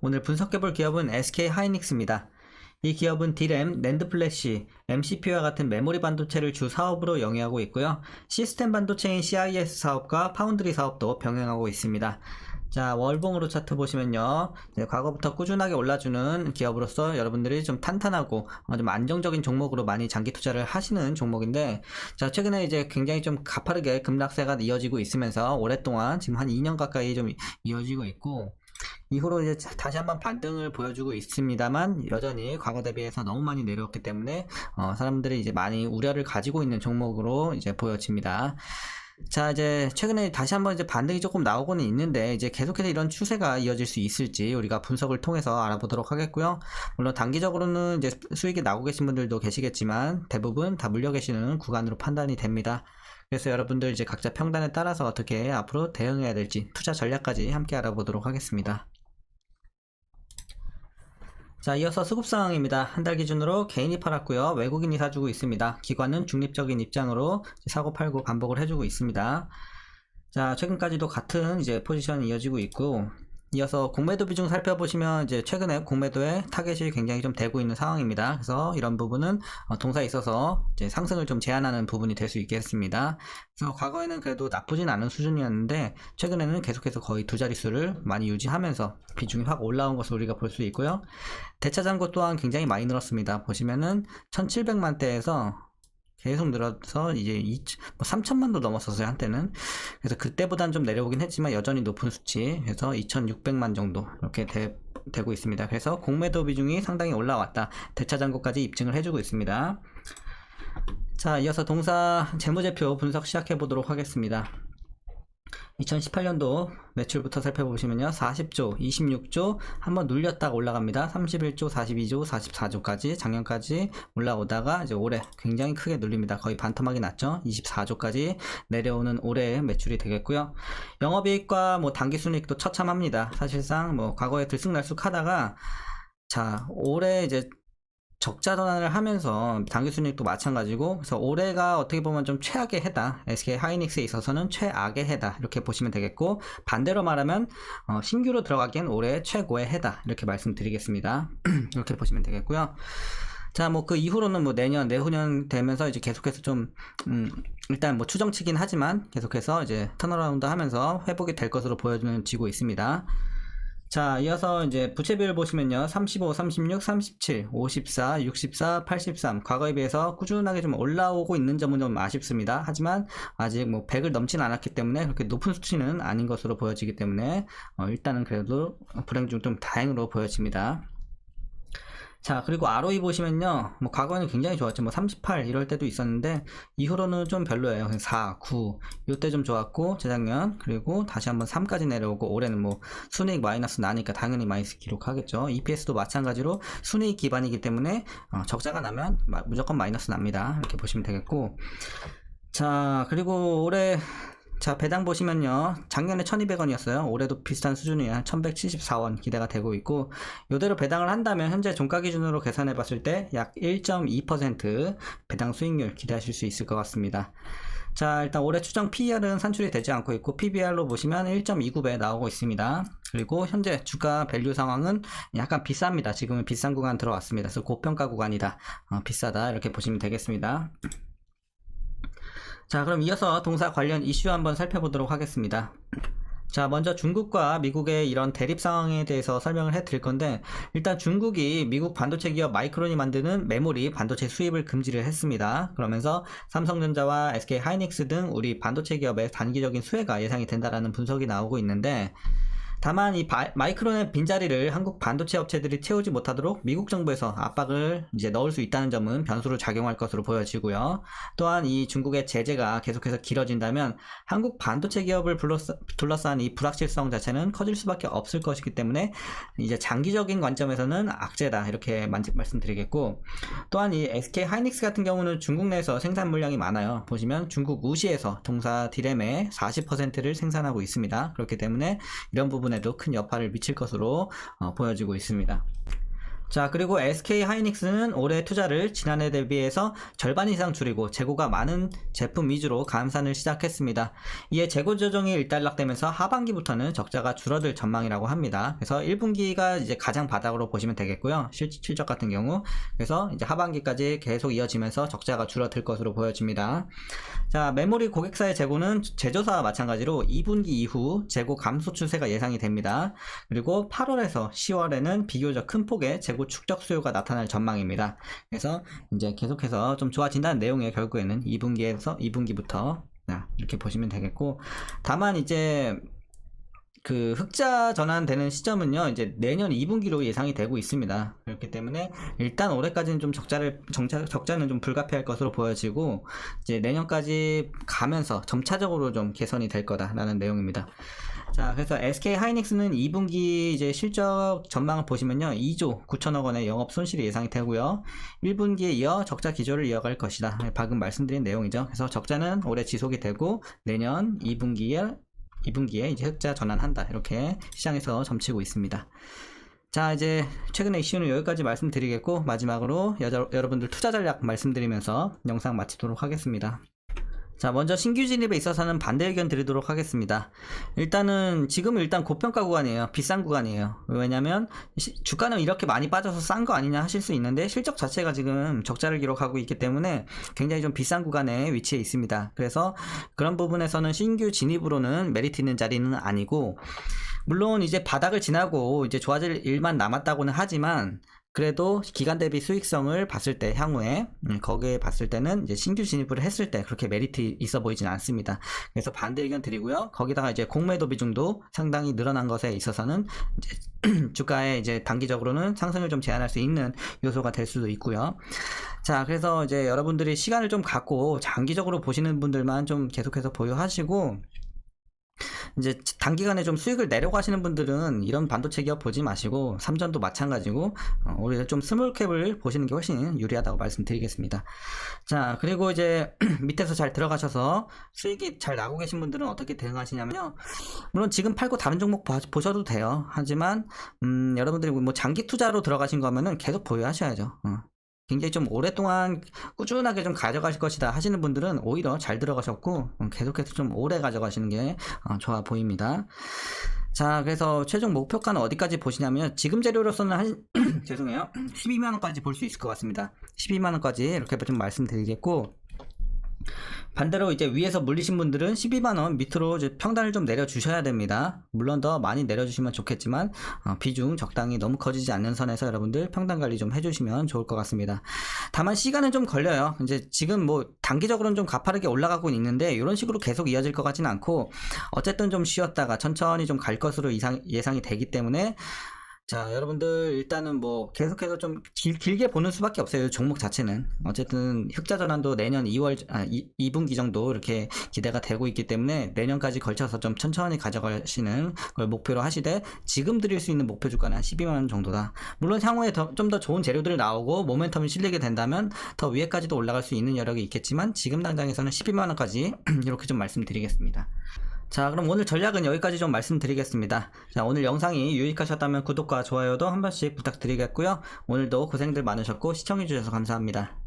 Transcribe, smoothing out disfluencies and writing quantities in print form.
오늘 분석해볼 기업은 SK 하이닉스입니다. 이 기업은 D램, 낸드 플래시, MCP와 같은 메모리 반도체를 주 사업으로 영위하고 있고요. 시스템 반도체인 CIS 사업과 파운드리 사업도 병행하고 있습니다. 자, 월봉으로 차트 보시면요. 과거부터 꾸준하게 올라주는 기업으로서 여러분들이 좀 탄탄하고 좀 안정적인 종목으로 많이 장기 투자를 하시는 종목인데, 자, 최근에 이제 굉장히 좀 가파르게 급락세가 이어지고 있으면서 오랫동안 지금 한 2년 가까이 좀 이어지고 있고, 이후로 이제 다시 한번 반등을 보여주고 있습니다만 여전히 과거 대비해서 너무 많이 내려왔기 때문에 사람들이 이제 많이 우려를 가지고 있는 종목으로 이제 보여집니다. 자, 이제 최근에 다시 한번 이제 반등이 조금 나오고는 있는데 이제 계속해서 이런 추세가 이어질 수 있을지 우리가 분석을 통해서 알아보도록 하겠고요. 물론 단기적으로는 이제 수익이 나고 계신 분들도 계시겠지만 대부분 다 물려 계시는 구간으로 판단이 됩니다. 그래서 여러분들 이제 각자 평단에 따라서 어떻게 앞으로 대응해야 될지 투자 전략까지 함께 알아보도록 하겠습니다. 자, 이어서 수급 상황입니다. 한 달 기준으로 개인이 팔았고요. 외국인이 사주고 있습니다. 기관은 중립적인 입장으로 사고 팔고 반복을 해주고 있습니다. 자, 최근까지도 같은 이제 포지션이 이어지고 있고, 이어서 공매도 비중 살펴보시면 이제 최근에 공매도의 타겟이 굉장히 좀 되고 있는 상황입니다. 그래서 이런 부분은 동사에 있어서 이제 상승을 좀 제한하는 부분이 될 수 있겠습니다. 그래서 과거에는 그래도 나쁘진 않은 수준이었는데 최근에는 계속해서 거의 두 자릿수를 많이 유지하면서 비중이 확 올라온 것을 우리가 볼 수 있고요. 대차 잔고 또한 굉장히 많이 늘었습니다. 보시면은 1700만대에서 계속 늘어서 이제 3천만도 넘었었어요, 한때는. 그래서 그때보단 좀 내려오긴 했지만 여전히 높은 수치. 그래서 2600만 정도 이렇게 되고 있습니다. 그래서 공매도 비중이 상당히 올라왔다. 대차 잔고까지 입증을 해주고 있습니다. 자, 이어서 동사 재무제표 분석 시작해 보도록 하겠습니다. 2018년도 매출부터 살펴보시면요. 40조, 26조 한번 눌렸다가 올라갑니다. 31조, 42조, 44조까지 작년까지 올라오다가 이제 올해 굉장히 크게 눌립니다. 거의 반토막이 났죠. 24조까지 내려오는 올해의 매출이 되겠고요. 영업이익과 뭐 당기순이익도 처참합니다. 사실상 뭐 과거에 들쑥날쑥하다가 자, 올해 이제 적자 전환을 하면서 당기순이익도 마찬가지고, 그래서 올해가 어떻게 보면 좀 최악의 해다. SK 하이닉스에 있어서는 최악의 해다 이렇게 보시면 되겠고, 반대로 말하면 신규로 들어가기엔 올해 최고의 해다 이렇게 말씀드리겠습니다. 이렇게 보시면 되겠고요. 자, 뭐 그 이후로는 뭐 내년 내후년 되면서 이제 계속해서 좀 일단 뭐 추정치긴 하지만 계속해서 이제 턴어라운드 하면서 회복이 될 것으로 보여지고 있습니다. 자, 이어서 이제 부채 비율 보시면요. 35, 36, 37, 54, 64, 83. 과거에 비해서 꾸준하게 좀 올라오고 있는 점은 좀 아쉽습니다. 하지만 아직 뭐 100을 넘진 않았기 때문에 그렇게 높은 수치는 아닌 것으로 보여지기 때문에 일단은 그래도 불행 중 좀 다행으로 보여집니다. 자, 그리고 ROE 보시면요. 뭐 과거에는 굉장히 좋았죠. 뭐 38 이럴 때도 있었는데 이후로는 좀 별로예요. 4, 9 이때 좀 좋았고 재작년, 그리고 다시 한번 3까지 내려오고 올해는 뭐 순이익 마이너스 나니까 당연히 마이너스 기록하겠죠. EPS도 마찬가지로 순이익 기반이기 때문에 적자가 나면 무조건 마이너스 납니다. 이렇게 보시면 되겠고, 자, 그리고 올해 자, 배당 보시면요. 작년에 1200원이었어요. 올해도 비슷한 수준이야. 1174원 기대가 되고 있고, 이대로 배당을 한다면 현재 종가 기준으로 계산해 봤을 때 약 1.2% 배당 수익률 기대하실 수 있을 것 같습니다. 자, 일단 올해 추정 PER은 산출이 되지 않고 있고 PBR로 보시면 1.29배 나오고 있습니다. 그리고 현재 주가 밸류 상황은 약간 비쌉니다. 지금은 비싼 구간 들어왔습니다. 그래서 고평가 구간이다. 비싸다. 이렇게 보시면 되겠습니다. 자, 그럼 이어서 동사 관련 이슈 한번 살펴보도록 하겠습니다. 자, 먼저 중국과 미국의 이런 대립 상황에 대해서 설명을 해 드릴 건데, 일단 중국이 미국 반도체 기업 마이크론이 만드는 메모리 반도체 수입을 금지를 했습니다. 그러면서 삼성전자와 SK 하이닉스 등 우리 반도체 기업의 단기적인 수혜가 예상이 된다라는 분석이 나오고 있는데, 다만 이 마이크론의 빈자리를 한국 반도체 업체들이 채우지 못하도록 미국 정부에서 압박을 이제 넣을 수 있다는 점은 변수로 작용할 것으로 보여지고요. 또한 이 중국의 제재가 계속해서 길어진다면 한국 반도체 기업을 둘러싼 이 불확실성 자체는 커질 수밖에 없을 것이기 때문에 이제 장기적인 관점에서는 악재다 이렇게 말씀드리겠고, 또한 이 SK 하이닉스 같은 경우는 중국 내에서 생산 물량이 많아요. 보시면 중국 우시에서 동사 D램의 40%를 생산하고 있습니다. 그렇기 때문에 이런 부분 에도 큰 여파를 미칠 것으로 보여지고 있습니다. 자, 그리고 SK 하이닉스는 올해 투자를 지난해 대비해서 절반 이상 줄이고 재고가 많은 제품 위주로 감산을 시작했습니다. 이에 재고 조정이 일단락되면서 하반기부터는 적자가 줄어들 전망이라고 합니다. 그래서 1분기가 이제 가장 바닥으로 보시면 되겠고요. 실적 같은 경우. 그래서 이제 하반기까지 계속 이어지면서 적자가 줄어들 것으로 보여집니다. 자, 메모리 고객사의 재고는 제조사와 마찬가지로 2분기 이후 재고 감소 추세가 예상이 됩니다. 그리고 8월에서 10월에는 비교적 큰 폭의 재고 축적 수요가 나타날 전망입니다. 그래서 이제 계속해서 좀 좋아진다는 내용에 결국에는 2분기부터 이렇게 보시면 되겠고, 다만 이제 그 흑자 전환되는 시점은요, 이제 내년 2분기로 예상이 되고 있습니다. 그렇기 때문에 일단 올해까지는 좀 적자는 좀 불가피할 것으로 보여지고, 이제 내년까지 가면서 점차적으로 좀 개선이 될 거다라는 내용입니다. 자, 그래서 SK 하이닉스는 2분기 이제 실적 전망을 보시면요, 2조 9천억 원의 영업 손실이 예상이 되고요. 1분기에 이어 적자 기조를 이어갈 것이다. 방금 말씀드린 내용이죠. 그래서 적자는 올해 지속이 되고 내년 2분기에 이제 흑자 전환한다. 이렇게 시장에서 점치고 있습니다. 자, 이제 최근의 이슈는 여기까지 말씀드리겠고, 마지막으로 여러분들 투자 전략 말씀드리면서 영상 마치도록 하겠습니다. 자, 먼저 신규 진입에 있어서는 반대 의견 드리도록 하겠습니다. 지금은 일단 고평가 구간이에요. 비싼 구간이에요. 왜냐면 주가는 이렇게 많이 빠져서 싼 거 아니냐 하실 수 있는데, 실적 자체가 지금 적자를 기록하고 있기 때문에 굉장히 좀 비싼 구간에 위치해 있습니다. 그래서 그런 부분에서는 신규 진입으로는 메리트 있는 자리는 아니고, 물론 이제 바닥을 지나고 이제 좋아질 일만 남았다고는 하지만, 그래도 기간 대비 수익성을 봤을 때 향후에 거기에 봤을 때는 이제 신규 진입을 했을 때 그렇게 메리트 있어 보이진 않습니다. 그래서 반대 의견 드리고요. 거기다가 이제 공매도 비중도 상당히 늘어난 것에 있어서는 이제 주가에 이제 단기적으로는 상승을 좀 제한할 수 있는 요소가 될 수도 있고요. 자, 그래서 이제 여러분들이 시간을 좀 갖고 장기적으로 보시는 분들만 좀 계속해서 보유하시고, 이제 단기간에 좀 수익을 내려고 하시는 분들은 이런 반도체 기업 보지 마시고, 삼전도 마찬가지고, 오히려 좀 스몰캡을 보시는 게 훨씬 유리하다고 말씀드리겠습니다. 자, 그리고 이제 밑에서 잘 들어가셔서 수익이 잘 나고 계신 분들은 어떻게 대응하시냐면요, 물론 지금 팔고 다른 종목 보셔도 돼요. 하지만 여러분들이 뭐 장기 투자로 들어가신 거면은 계속 보유하셔야죠. 굉장히 좀 오랫동안 꾸준하게 좀 가져가실 것이다 하시는 분들은 오히려 잘 들어가셨고, 계속해서 좀 오래 가져가시는 게 좋아 보입니다. 자, 그래서 최종 목표가는 어디까지 보시냐면, 지금 재료로서는 죄송해요, 12만원까지 볼 수 있을 것 같습니다. 12만원까지 이렇게 좀 말씀드리겠고, 반대로 이제 위에서 물리신 분들은 12만원 밑으로 이제 평단을 좀 내려주셔야 됩니다. 물론 더 많이 내려주시면 좋겠지만, 비중 적당히 너무 커지지 않는 선에서 여러분들 평단 관리 좀 해주시면 좋을 것 같습니다. 다만 시간은 좀 걸려요. 이제 지금 뭐 단기적으로는 좀 가파르게 올라가고 있는데, 이런 식으로 계속 이어질 것 같지는 않고, 어쨌든 좀 쉬었다가 천천히 좀 갈 것으로 예상이 되기 때문에, 자, 여러분들 일단은 뭐 계속해서 좀 길게 보는 수밖에 없어요. 종목 자체는 어쨌든 흑자 전환도 내년 2분기 정도 이렇게 기대가 되고 있기 때문에, 내년까지 걸쳐서 좀 천천히 가져가시는 걸 목표로 하시되, 지금 드릴 수 있는 목표 주가는 한 12만원 정도다. 물론 향후에 좀 더 좋은 재료들이 나오고 모멘텀이 실리게 된다면 더 위에까지도 올라갈 수 있는 여력이 있겠지만, 지금 당장에서는 12만원까지 이렇게 좀 말씀드리겠습니다. 자, 그럼 오늘 전략은 여기까지 좀 말씀드리겠습니다. 자, 오늘 영상이 유익하셨다면 구독과 좋아요도 한 번씩 부탁드리겠고요. 오늘도 고생들 많으셨고 시청해주셔서 감사합니다.